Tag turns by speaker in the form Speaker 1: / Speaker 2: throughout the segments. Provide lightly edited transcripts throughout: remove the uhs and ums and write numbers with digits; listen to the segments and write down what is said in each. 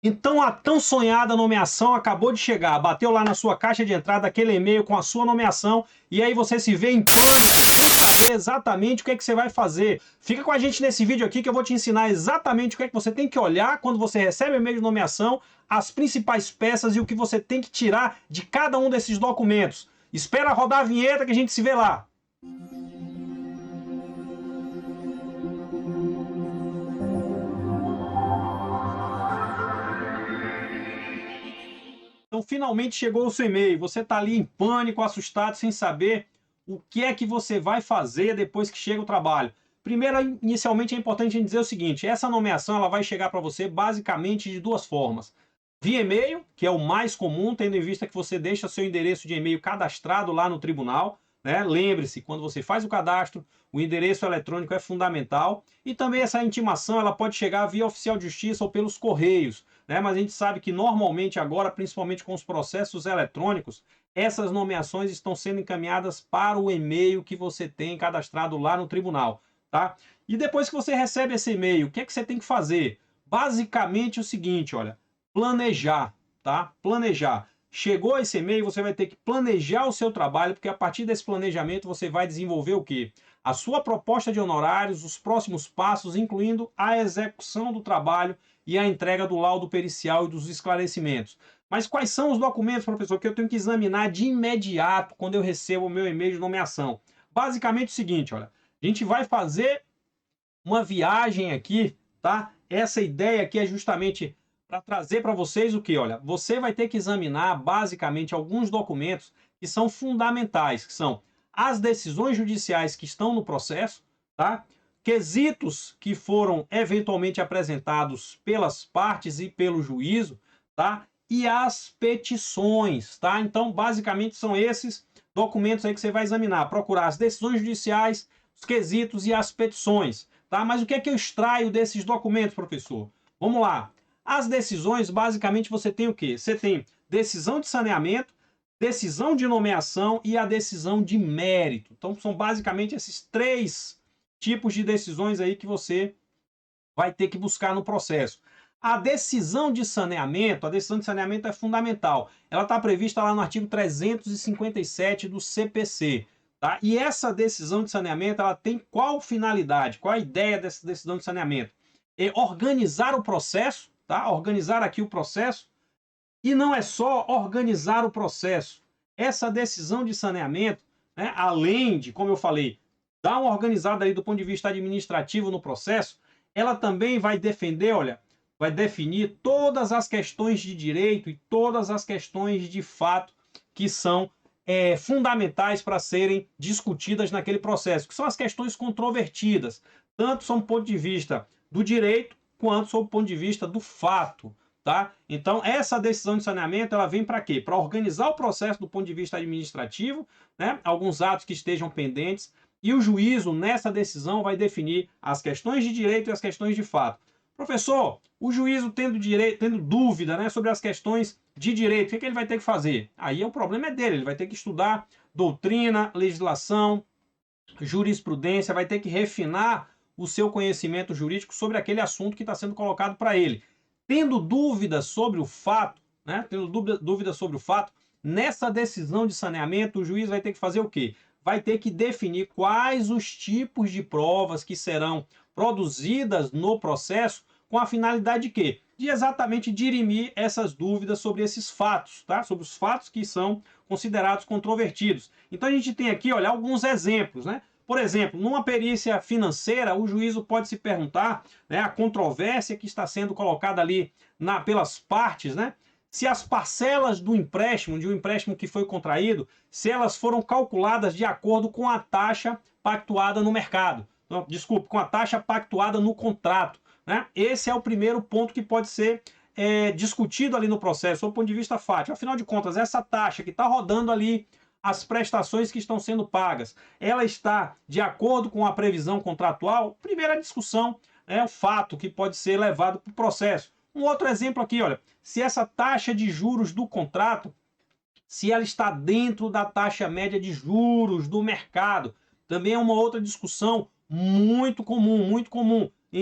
Speaker 1: Então a tão sonhada nomeação acabou de chegar, bateu lá na sua caixa de entrada aquele e-mail com a sua nomeação e aí você se vê em pânico, sem saber exatamente o que é que você vai fazer. Fica com a gente nesse vídeo aqui que eu vou te ensinar exatamente o que é que você tem que olhar quando você recebe o e-mail de nomeação, as principais peças e o que você tem que tirar de cada um desses documentos. Espera rodar a vinheta que a gente se vê lá. Então, finalmente chegou o seu e-mail. Você está ali em pânico, assustado, sem saber o que é que você vai fazer depois que chega o trabalho. Primeiro, inicialmente é importante a gente dizer o seguinte: essa nomeação ela vai chegar para você basicamente de duas formas. Via e-mail, que é o mais comum, tendo em vista que você deixa seu endereço de e-mail cadastrado lá no tribunal. Né? Lembre-se, quando você faz o cadastro, o endereço eletrônico é fundamental. E também essa intimação ela pode chegar via oficial de justiça ou pelos correios. Né? Mas a gente sabe que normalmente agora, principalmente com os processos eletrônicos, essas nomeações estão sendo encaminhadas para o e-mail que você tem cadastrado lá no tribunal. Tá? E depois que você recebe esse e-mail, o que é que você tem que fazer? Basicamente o seguinte, olha, planejar, tá? Planejar. Chegou esse e-mail, você vai ter que planejar o seu trabalho, porque a partir desse planejamento você vai desenvolver o quê? A sua proposta de honorários, os próximos passos, incluindo a execução do trabalho e a entrega do laudo pericial e dos esclarecimentos. Mas quais são os documentos, professor, que eu tenho que examinar de imediato quando eu recebo o meu e-mail de nomeação? Basicamente o seguinte, olha, a gente vai fazer uma viagem aqui, tá? Essa ideia aqui é justamente para trazer para vocês o que? Olha, você vai ter que examinar basicamente alguns documentos que são fundamentais, que são as decisões judiciais que estão no processo, tá? Quesitos que foram eventualmente apresentados pelas partes e pelo juízo, tá? E as petições, tá? Então, basicamente são esses documentos aí que você vai examinar, procurar as decisões judiciais, os quesitos e as petições. Tá? Mas o que é que eu extraio desses documentos, professor? Vamos lá. As decisões, basicamente, você tem o quê? Você tem decisão de saneamento, decisão de nomeação e a decisão de mérito. Então, são basicamente esses três tipos de decisões aí que você vai ter que buscar no processo. A decisão de saneamento é fundamental. Ela está prevista lá no artigo 357 do CPC. Tá? E essa decisão de saneamento ela tem qual finalidade? Qual a ideia dessa decisão de saneamento? É organizar o processo, tá? Organizar aqui o processo. E não é só organizar o processo. Essa decisão de saneamento, né, além de, como eu falei, dar uma organizada aí do ponto de vista administrativo no processo, ela também vai defender, olha, vai definir todas as questões de direito e todas as questões de fato que são fundamentais para serem discutidas naquele processo, que são as questões controvertidas, tanto sob o ponto de vista do direito, quanto sob o ponto de vista do fato. Tá? Então, essa decisão de saneamento ela vem para quê? Para organizar o processo do ponto de vista administrativo, né? Alguns atos que estejam pendentes, e o juízo, nessa decisão, vai definir as questões de direito e as questões de fato. Professor, o juízo tendo dúvida, né, sobre as questões de direito, o que, é que ele vai ter que fazer? Aí o problema é dele, ele vai ter que estudar doutrina, legislação, jurisprudência, vai ter que refinar o seu conhecimento jurídico sobre aquele assunto que está sendo colocado para ele. Tendo dúvidas sobre o fato, né? Tendo dúvida sobre o fato, nessa decisão de saneamento, o juiz vai ter que fazer o quê? Vai ter que definir quais os tipos de provas que serão produzidas no processo com a finalidade de quê? De exatamente dirimir essas dúvidas sobre esses fatos, tá? Sobre os fatos que são considerados controvertidos. Então a gente tem aqui, olha, alguns exemplos, né? Por exemplo, numa perícia financeira, o juízo pode se perguntar, né, a controvérsia que está sendo colocada ali pelas partes, né, se as parcelas do empréstimo, de um empréstimo que foi contraído, se elas foram calculadas de acordo com a taxa pactuada no mercado. Não, desculpe, com a taxa pactuada no contrato. Né? Esse é o primeiro ponto que pode ser discutido ali no processo, do ponto de vista fático. Afinal de contas, essa taxa que está rodando ali, as prestações que estão sendo pagas, ela está de acordo com a previsão contratual? Primeira discussão, é o fato que pode ser levado para o processo. Um outro exemplo aqui, olha, se essa taxa de juros do contrato, se ela está dentro da taxa média de juros do mercado, também é uma outra discussão muito comum,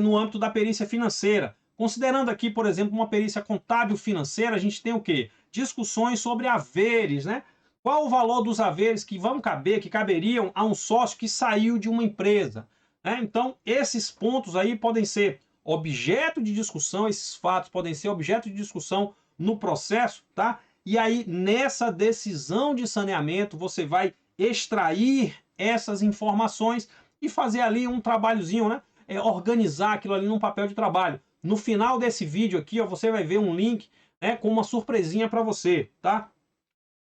Speaker 1: no âmbito da perícia financeira. Considerando aqui, por exemplo, uma perícia contábil financeira, a gente tem o quê? Discussões sobre haveres, né? Qual o valor dos haveres que vão caber, que caberiam a um sócio que saiu de uma empresa, né? Então, esses pontos aí podem ser objeto de discussão, esses fatos podem ser objeto de discussão no processo, tá? E aí, nessa decisão de saneamento, você vai extrair essas informações e fazer ali um trabalhozinho, né? Organizar aquilo ali num papel de trabalho. No final desse vídeo aqui, ó, você vai ver um link, né, com uma surpresinha para você, tá?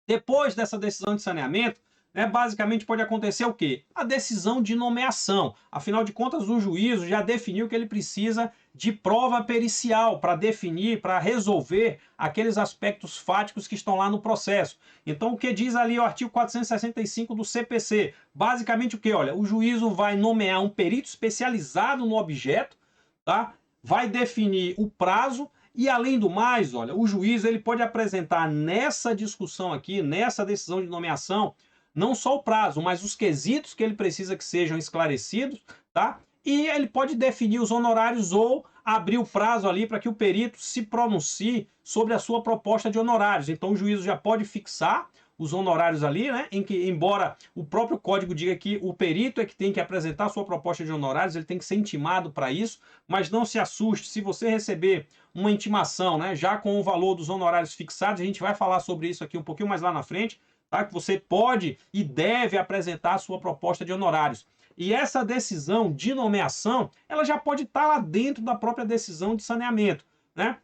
Speaker 1: Depois dessa decisão de saneamento, né, basicamente pode acontecer o quê? A decisão de nomeação. Afinal de contas, o juízo já definiu que ele precisa de prova pericial para definir, para resolver aqueles aspectos fáticos que estão lá no processo. Então, o que diz ali o artigo 465 do CPC? Basicamente o que? Olha, o juízo vai nomear um perito especializado no objeto, tá? Vai definir o prazo e, além do mais, olha, o juiz ele pode apresentar nessa discussão aqui, nessa decisão de nomeação, não só o prazo, mas os quesitos que ele precisa que sejam esclarecidos, tá? E ele pode definir os honorários ou abrir o prazo ali para que o perito se pronuncie sobre a sua proposta de honorários. Então o juízo já pode fixar os honorários ali, né? Em que, embora o próprio código diga que o perito é que tem que apresentar a sua proposta de honorários, ele tem que ser intimado para isso, mas não se assuste, se você receber uma intimação, né, já com o valor dos honorários fixados, a gente vai falar sobre isso aqui um pouquinho mais lá na frente, tá? Que você pode e deve apresentar a sua proposta de honorários. E essa decisão de nomeação, ela já pode estar lá dentro da própria decisão de saneamento, né?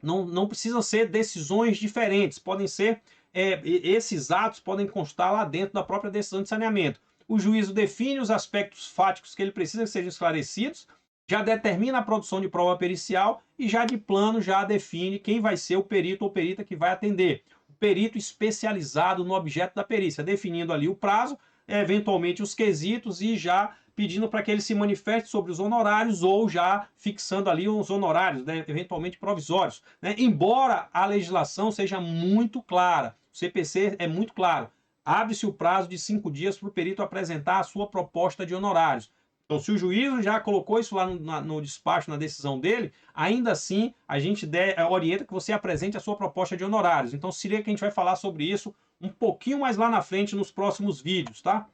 Speaker 1: Não precisam ser decisões diferentes, podem ser, esses atos podem constar lá dentro da própria decisão de saneamento. O juízo define os aspectos fáticos que ele precisa que sejam esclarecidos, já determina a produção de prova pericial e já de plano já define quem vai ser o perito ou perita que vai atender. O perito especializado no objeto da perícia, definindo ali o prazo, eventualmente os quesitos e já pedindo para que ele se manifeste sobre os honorários ou já fixando ali os honorários, né, eventualmente provisórios, né? Embora a legislação seja muito clara, o CPC é muito claro, abre-se o prazo de 5 dias para o perito apresentar a sua proposta de honorários. Então, se o juízo já colocou isso lá no despacho, na decisão dele, ainda assim a gente orienta que você apresente a sua proposta de honorários. Então, seria que a gente vai falar sobre isso um pouquinho mais lá na frente nos próximos vídeos, tá?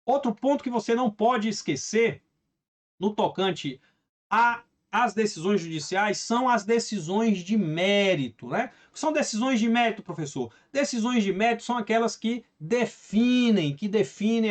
Speaker 1: Outro ponto que você não pode esquecer no tocante às decisões judiciais são as decisões de mérito, né? O que são decisões de mérito, professor? Decisões de mérito são aquelas que definem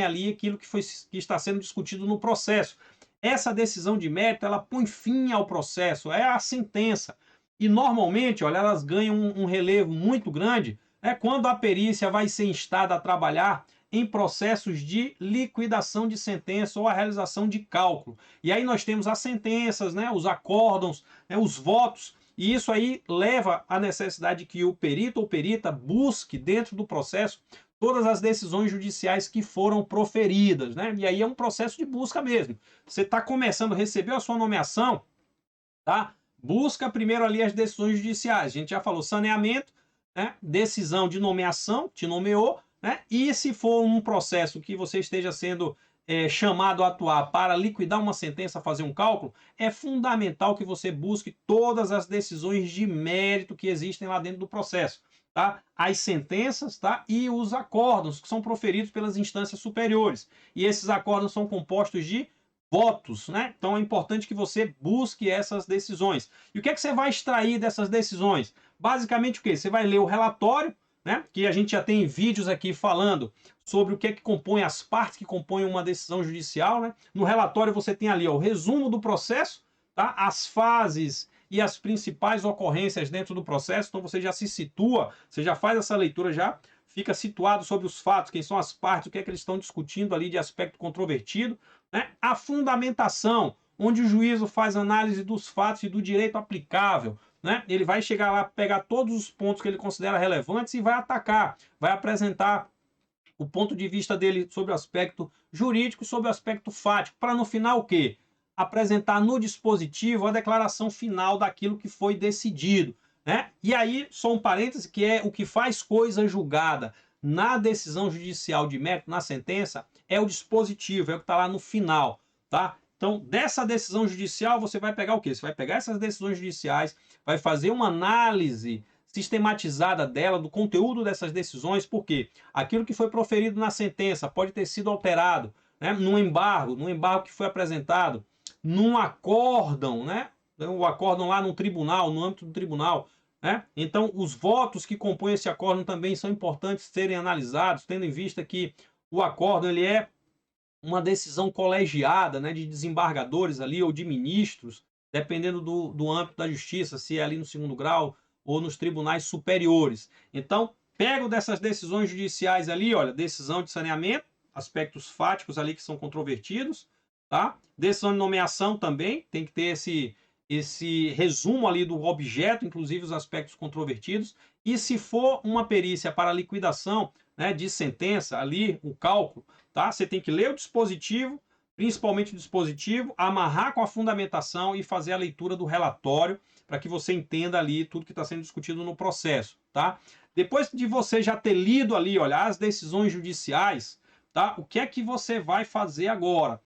Speaker 1: ali aquilo que está sendo discutido no processo. Essa decisão de mérito, ela põe fim ao processo, é a sentença. E normalmente, olha, elas ganham um relevo muito grande, né, quando a perícia vai ser instada a trabalhar em processos de liquidação de sentença ou a realização de cálculo. E aí nós temos as sentenças, né, os acórdãos, né, os votos, e isso aí leva à necessidade de que o perito ou perita busque dentro do processo todas as decisões judiciais que foram proferidas, né? E aí é um processo de busca mesmo. Você está começando a receber a sua nomeação, tá? Busca primeiro ali as decisões judiciais. A gente já falou saneamento, né? Decisão de nomeação, te nomeou, né? E se for um processo que você esteja sendo chamado a atuar para liquidar uma sentença, fazer um cálculo, é fundamental que você busque todas as decisões de mérito que existem lá dentro do processo, tá? As sentenças, tá? E os acórdãos que são proferidos pelas instâncias superiores. E esses acórdãos são compostos de votos, né? Então é importante que você busque essas decisões. E o que é que você vai extrair dessas decisões? Basicamente o quê? Você vai ler o relatório, né? Que a gente já tem vídeos aqui falando sobre o que é que compõe as partes que compõem uma decisão judicial, né? No relatório você tem ali, ó, o resumo do processo, tá? As fases e as principais ocorrências dentro do processo. Então você já se situa, você já faz essa leitura, já fica situado sobre os fatos, quem são as partes, o que é que eles estão discutindo ali de aspecto controvertido, né? A fundamentação, onde o juízo faz análise dos fatos e do direito aplicável, né? Ele vai chegar lá, pegar todos os pontos que ele considera relevantes e vai atacar, vai apresentar o ponto de vista dele sobre o aspecto jurídico e sobre o aspecto fático, para no final o quê? Apresentar no dispositivo a declaração final daquilo que foi decidido, né? E aí, só um parêntese, que é o que faz coisa julgada na decisão judicial de mérito, na sentença, é o dispositivo, é o que está lá no final, tá? Então, dessa decisão judicial, você vai pegar o quê? Você vai pegar essas decisões judiciais, vai fazer uma análise sistematizada dela, do conteúdo dessas decisões, porque aquilo que foi proferido na sentença pode ter sido alterado, né, num embargo que foi apresentado, num acórdão, né, o acórdão lá no tribunal, no âmbito do tribunal, né? Então, os votos que compõem esse acórdão também são importantes serem analisados, tendo em vista que o acórdão ele é uma decisão colegiada, né, de desembargadores ali ou de ministros, dependendo do âmbito da justiça, se é ali no segundo grau ou nos tribunais superiores. Então, pego dessas decisões judiciais ali, olha, decisão de saneamento, aspectos fáticos ali que são controvertidos, tá? Decisão de nomeação também, tem que ter esse resumo ali do objeto, inclusive os aspectos controvertidos, e se for uma perícia para liquidação, né, de sentença, ali, o cálculo, tá? Você tem que ler o dispositivo, principalmente o dispositivo, amarrar com a fundamentação e fazer a leitura do relatório para que você entenda ali tudo que está sendo discutido no processo, tá? Depois de você já ter lido ali, olha, as decisões judiciais, tá? O que é que você vai fazer agora?